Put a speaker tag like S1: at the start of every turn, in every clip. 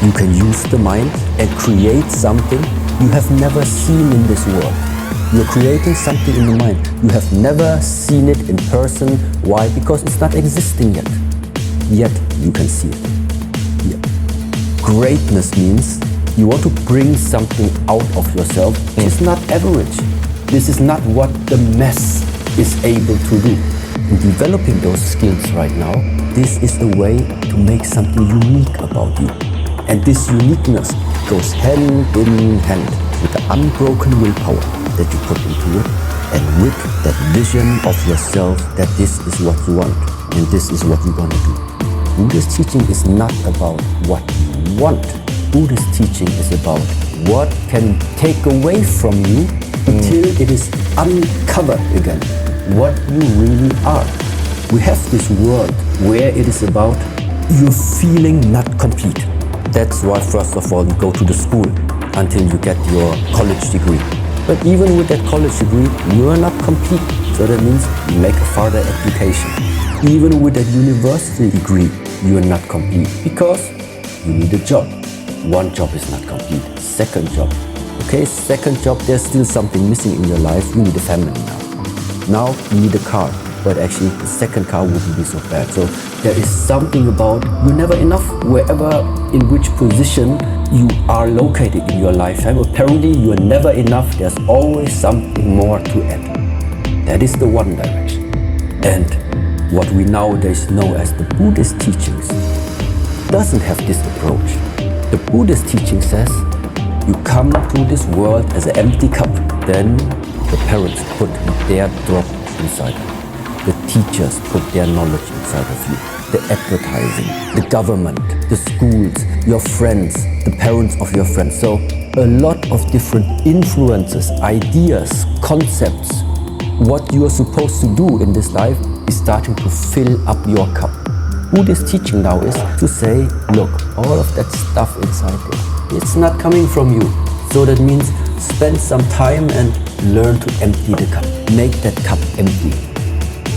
S1: You can use the mind and create something you have never seen in this world. You're creating something in the mind. You have never seen it in person. Why? Because it's not existing yet. Yet you can see it. Yeah. Greatness means you want to bring something out of yourself which is not average. This is not what the mass is able to do. In developing those skills right now, this is a way to make something unique about you. And this uniqueness goes hand in hand with the unbroken willpower that you put into it, and with that vision of yourself that this is what you want and this is what you're going to do. Buddhist teaching is not about what you want. Buddhist teaching is about what can take away from you until it is uncovered again, what you really are. We have this world where it is about you feeling not complete. That's why first of all you go to the school until you get your college degree. But even with that college degree, you are not complete. So that means you make a further education. Even with that university degree, you are not complete because you need a job. One job is not complete. Second job. Okay, second job, there's still something missing in your life. You need a family now. Now you need a car. But actually the second car wouldn't be so bad. So there is something about you're never enough wherever in which position you are located in your lifetime. Apparently you are never enough. There's always something more to add. That is the one direction. And what we nowadays know as the Buddhist teachings doesn't have this approach. The Buddhist teaching says you come to this world as an empty cup. Then the parents put their drop inside. The teachers put their knowledge inside of you. The advertising, the government, the schools, your friends, the parents of your friends. So a lot of different influences, ideas, concepts, what you are supposed to do in this life is starting to fill up your cup. Buddhist teaching now is to say, look, all of that stuff inside there, it's not coming from you. So that means spend some time and learn to empty the cup. Make that cup empty.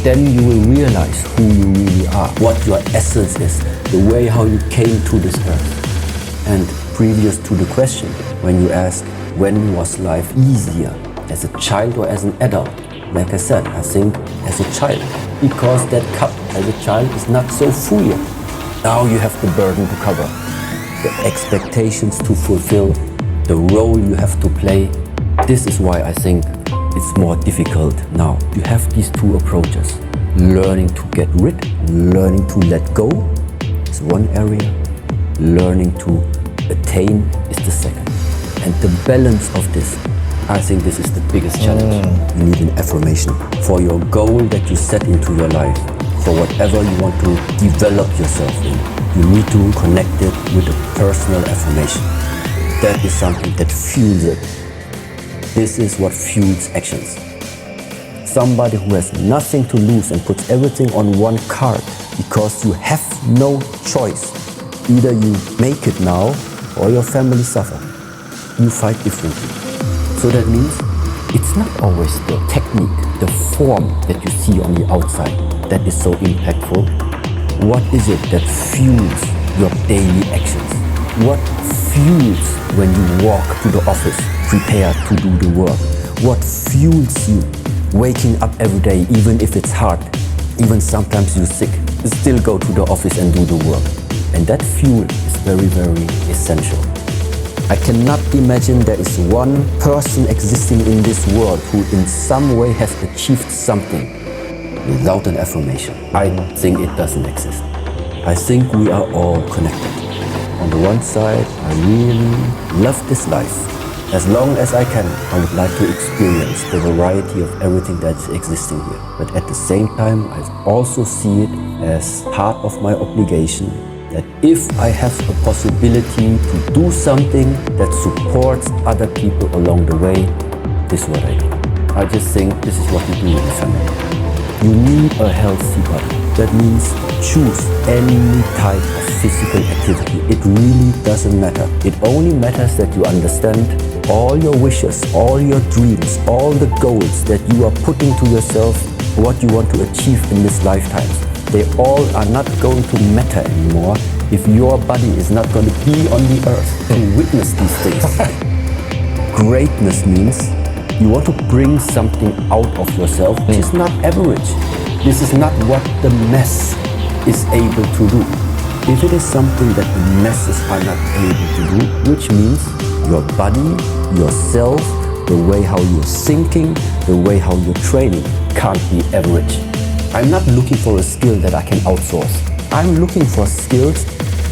S1: Then you will realize who you really are, what your essence is, the way how you came to this earth. And previous to the question, when you ask, when was life easier, as a child or as an adult? Like I said, I think as a child, because that cup as a child is not so full yet. Now you have the burden to cover, the expectations to fulfill, the role you have to play. This is why I think it's more difficult now. You have these two approaches. Learning to get rid, learning to let go is one area. Learning to attain is the second. And the balance of this, I think this is the biggest challenge. You need an affirmation for your goal that you set into your life, for whatever you want to develop yourself in. You need to connect it with a personal affirmation. That is something that fuels it. This is what fuels actions. Somebody who has nothing to lose and puts everything on one card because you have no choice. Either you make it now or your family suffer. You fight differently. So that means it's not always the technique, the form that you see on the outside that is so impactful. What is it that fuels your daily actions? What fuels when you walk to the office prepared to do the work? What fuels you waking up every day, even if it's hard, even sometimes you're sick, still go to the office and do the work? And that fuel is very, very essential. I cannot imagine there is one person existing in this world who in some way has achieved something without an affirmation. I think it doesn't exist. I think we are all connected. On the one side, I really love this life. As long as I can, I would like to experience the variety of everything that is existing here. But at the same time, I also see it as part of my obligation that if I have a possibility to do something that supports other people along the way, this is what I do. I just think this is what you do in a family. You need a healthy body. That means choose any type of physical activity. It really doesn't matter. It only matters that you understand all your wishes, all your dreams, all the goals that you are putting to yourself, what you want to achieve in this lifetime. They all are not going to matter anymore if your body is not going to be on the earth to witness these things. Greatness means you want to bring something out of yourself which is not average. This is not what the mass is able to do. If it is something that the masses are not able to do, which means your body, yourself, the way how you're thinking, the way how you're training can't be average. I'm not looking for a skill that I can outsource. I'm looking for skills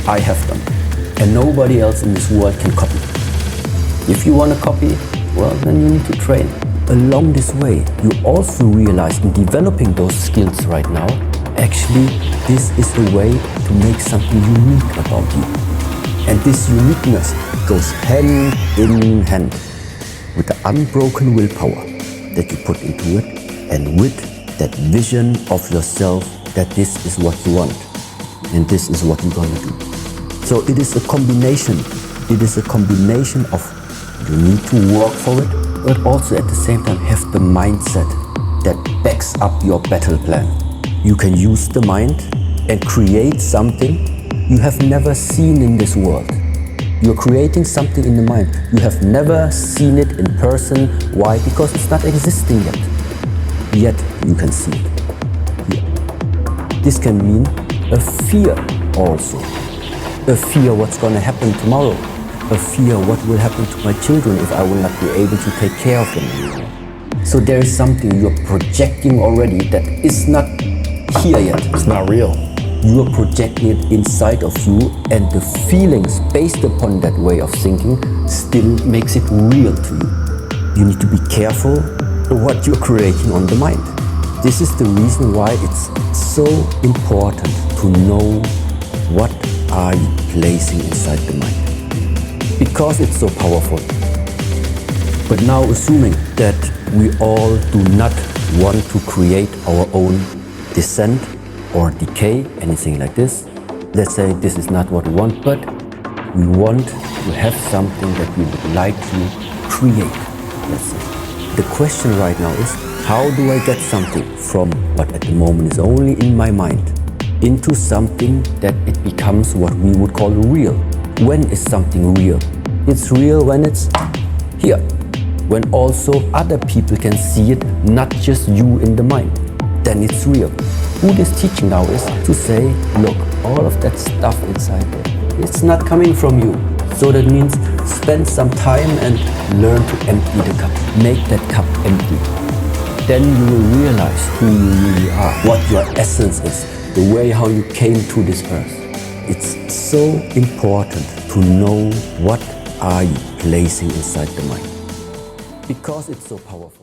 S1: I have them and nobody else in this world can copy. If you want to copy, well, then you need to train. Along this way, you also realize in developing those skills right now, actually, this is a way to make something unique about you. And this uniqueness goes hand in hand with the unbroken willpower that you put into it and with that vision of yourself that this is what you want and this is what you're going to do. So it is a combination. It is a combination of you need to work for it, but also at the same time have the mindset that backs up your battle plan. You can use the mind and create something you have never seen in this world. You're creating something in the mind. You have never seen it in person. Why? Because it's not existing yet. Yet you can see it. Here. This can mean a fear also. A fear what's going to happen tomorrow. A fear what will happen to my children if I will not be able to take care of them anymore. So there is something you're projecting already that is not here yet.
S2: It's not real.
S1: You are projecting it inside of you, and the feelings based upon that way of thinking still makes it real to you. You need to be careful what you're creating on the mind. This is the reason why it's so important to know what are you placing inside the mind. Because it's so powerful. But now assuming that we all do not want to create our own descent or decay, anything like this. Let's say this is not what we want, but we want to have something that we would like to create, let's say. The question right now is, how do I get something from what at the moment is only in my mind into something that it becomes what we would call real? When is something real? It's real when it's here, when also other people can see it, not just you in the mind. Then it's real. Who this teaching now is to say, look, all of that stuff inside there, it's not coming from you. So that means spend some time and learn to empty the cup. Make that cup empty. Then you will realize who you really are, what your essence is, the way how you came to this earth. It's so important to know what are you placing inside the mind. Because it's so powerful.